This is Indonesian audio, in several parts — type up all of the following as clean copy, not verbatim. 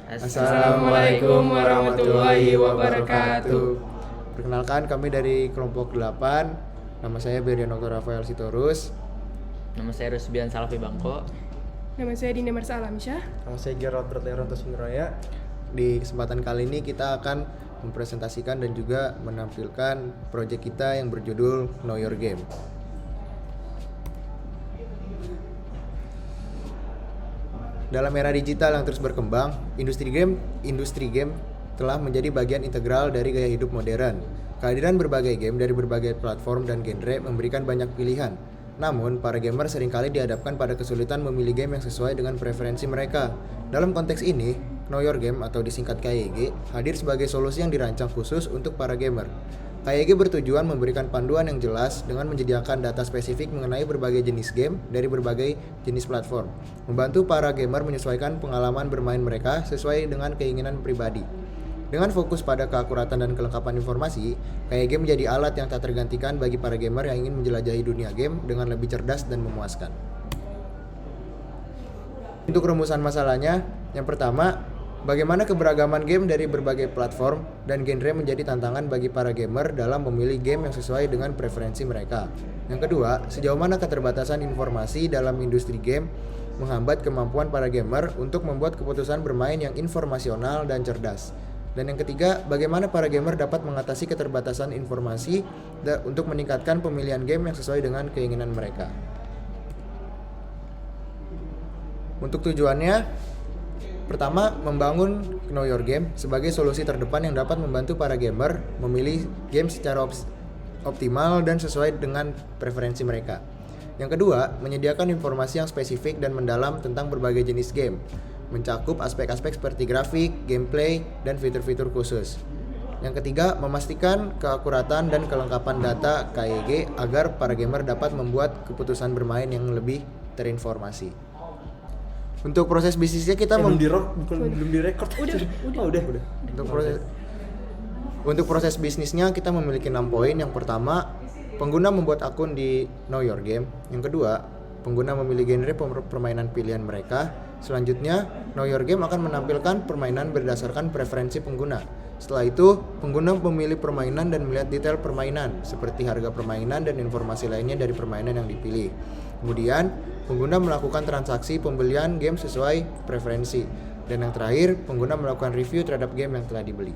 Assalamualaikum warahmatullahi wabarakatuh. Perkenalkan, kami dari kelompok 8. Nama saya Berian Dr. Rafael Sitorus. Nama saya Rusbian Salafi Bangko. Nama saya Dina Marsa Alamsyah. Nama saya Gerald Berteronto Sungraya. Di kesempatan kali ini kita akan mempresentasikan dan juga menampilkan proyek kita yang berjudul Know Your Game. Dalam era digital yang terus berkembang, industri game telah menjadi bagian integral dari gaya hidup modern. Kehadiran berbagai game dari berbagai platform dan genre memberikan banyak pilihan. Namun, para gamer seringkali dihadapkan pada kesulitan memilih game yang sesuai dengan preferensi mereka. Dalam konteks ini, Know Your Game atau disingkat KYG hadir sebagai solusi yang dirancang khusus untuk para gamer. KYG bertujuan memberikan panduan yang jelas dengan menyediakan data spesifik mengenai berbagai jenis game dari berbagai jenis platform, membantu para gamer menyesuaikan pengalaman bermain mereka sesuai dengan keinginan pribadi. Dengan fokus pada keakuratan dan kelengkapan informasi, KYG menjadi alat yang tak tergantikan bagi para gamer yang ingin menjelajahi dunia game dengan lebih cerdas dan memuaskan. Untuk rumusan masalahnya, yang pertama, bagaimana keberagaman game dari berbagai platform dan genre menjadi tantangan bagi para gamer dalam memilih game yang sesuai dengan preferensi mereka. Yang kedua, sejauh mana keterbatasan informasi dalam industri game menghambat kemampuan para gamer untuk membuat keputusan bermain yang informasional dan cerdas. Dan yang ketiga, bagaimana para gamer dapat mengatasi keterbatasan informasi untuk meningkatkan pemilihan game yang sesuai dengan keinginan mereka. Untuk tujuannya, pertama, membangun Know Your Game sebagai solusi terdepan yang dapat membantu para gamer memilih game secara optimal dan sesuai dengan preferensi mereka. Yang kedua, menyediakan informasi yang spesifik dan mendalam tentang berbagai jenis game, mencakup aspek-aspek seperti grafik, gameplay, dan fitur-fitur khusus. Yang ketiga, memastikan keakuratan dan kelengkapan data KYG agar para gamer dapat membuat keputusan bermain yang lebih terinformasi. Untuk proses bisnisnya kita belum direkord. Udah. Untuk proses bisnisnya kita memiliki 6 poin. Yang pertama, pengguna membuat akun di Know Your Game. Yang kedua, pengguna memilih genre permainan pilihan mereka. Selanjutnya, Know Your Game akan menampilkan permainan berdasarkan preferensi pengguna. Setelah itu, pengguna memilih permainan dan melihat detail permainan, seperti harga permainan dan informasi lainnya dari permainan yang dipilih. Kemudian, pengguna melakukan transaksi pembelian game sesuai preferensi. Dan yang terakhir, pengguna melakukan review terhadap game yang telah dibeli.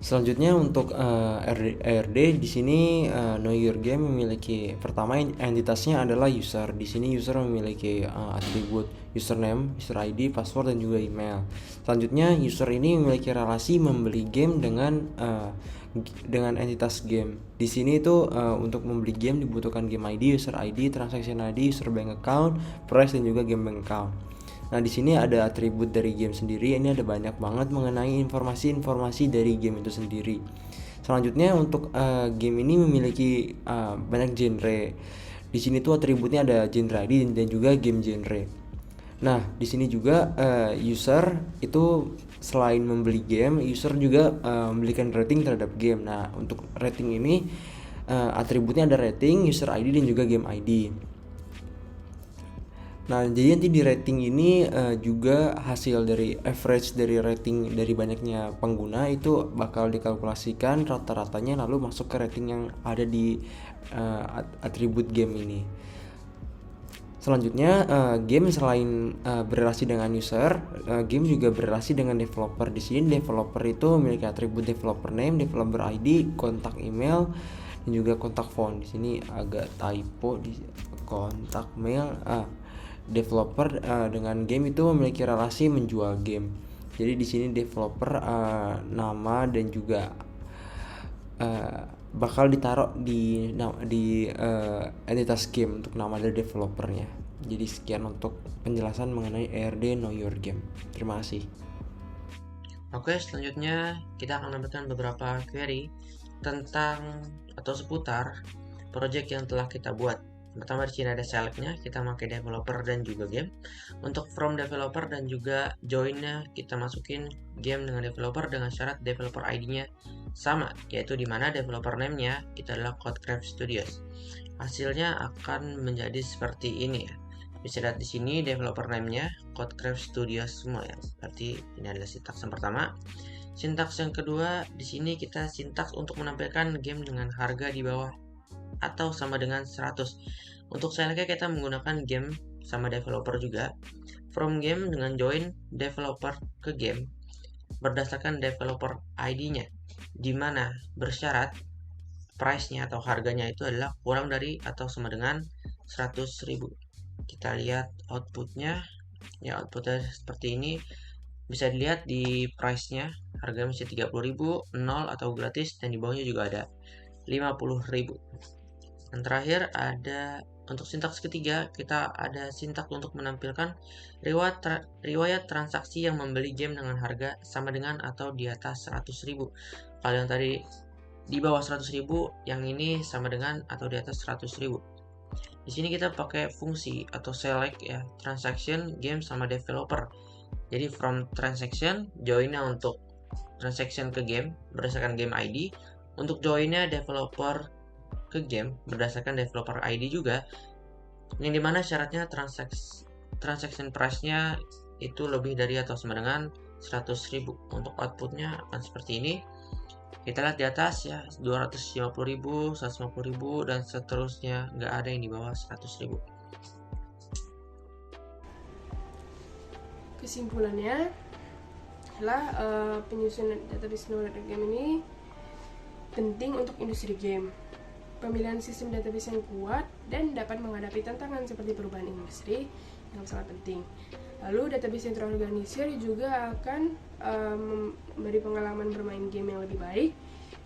Selanjutnya untuk ARD di sini Know Your Game memiliki pertama entitasnya adalah user. Di sini user memiliki atribut username, user ID, password dan juga email. Selanjutnya user ini memiliki relasi membeli game dengan entitas game. Di sini itu untuk membeli game dibutuhkan game ID, user ID, transaction ID, user bank account, price dan juga game bank account. Nah, di sini ada atribut dari game sendiri. Ini ada banyak banget mengenai informasi dari game itu sendiri. Selanjutnya untuk game ini memiliki banyak genre. Di sini tuh atributnya ada genre ID dan juga game genre. Nah, di sini juga user itu selain membeli game, user juga memberikan rating terhadap game. Nah, untuk rating ini atributnya ada rating, user ID dan juga game ID. Nah, jadi nanti di rating ini juga hasil dari average dari rating dari banyaknya pengguna itu bakal dikalkulasikan rata-ratanya lalu masuk ke rating yang ada di atribut game ini. Selanjutnya, game selain berrelasi dengan user, game juga berrelasi dengan developer. Di sini developer itu memiliki atribut developer name, developer ID, kontak email, dan juga kontak phone. Di sini agak typo di kontak mail. Developer dengan game itu memiliki relasi menjual game. Jadi di sini developer nama dan juga bakal ditaruh di entitas game untuk nama dari developernya. Jadi sekian untuk penjelasan mengenai ARD Know Your Game. Terima kasih. Oke, selanjutnya kita akan mendapatkan beberapa query tentang atau seputar project yang telah kita buat. Pertama di sini ada selectnya, kita pakai developer dan juga game. Untuk from developer dan juga joinnya kita masukin game dengan developer dengan syarat developer ID-nya sama, yaitu di mana developer name-nya kita adalah Codecraft Studios. Hasilnya akan menjadi seperti ini ya. Bisa lihat di sini developer name-nya Codecraft Studios semua ya. Berarti ini adalah sintaks yang pertama. Sintaks yang kedua, di sini kita sintaks untuk menampilkan game dengan harga di bawah atau sama dengan 100. Untuk selectnya kita menggunakan game sama developer juga. From game dengan join developer ke game berdasarkan developer ID-nya, di mana bersyarat price-nya atau harganya itu adalah kurang dari atau sama dengan 100.000. Kita lihat outputnya, ya outputnya seperti ini. Bisa dilihat di price-nya, harganya masih 30.000, 0 atau gratis, dan di bawahnya juga ada 50.000. Dan terakhir ada untuk sintaks ketiga, kita ada sintaks untuk menampilkan riwayat transaksi yang membeli game dengan harga sama dengan atau di atas 100.000. Kalau yang tadi di bawah 100.000, yang ini sama dengan atau di atas 100.000. Di sini kita pakai fungsi atau select ya, transaction, game sama developer. Jadi from transaction, joinnya untuk transaction ke game berdasarkan game ID. Untuk joinnya developer ke game berdasarkan developer ID juga. Yang dimana syaratnya transaction price-nya itu lebih dari atau sama dengan 100.000. Untuk outputnya akan seperti ini. Kita lihat di atas ya, 250.000, 150.000, dan seterusnya, nggak ada yang di bawah 100.000. Kesimpulannya adalah penyusunan database knowledge game ini penting untuk industri game. Pemilihan sistem database yang kuat dan dapat menghadapi tantangan seperti perubahan industri yang sangat penting. Lalu database yang terorganisir juga akan memberi pengalaman bermain game yang lebih baik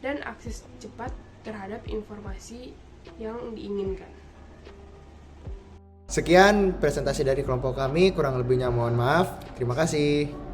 dan akses cepat terhadap informasi yang diinginkan. Sekian presentasi dari kelompok kami, kurang lebihnya mohon maaf. Terima kasih.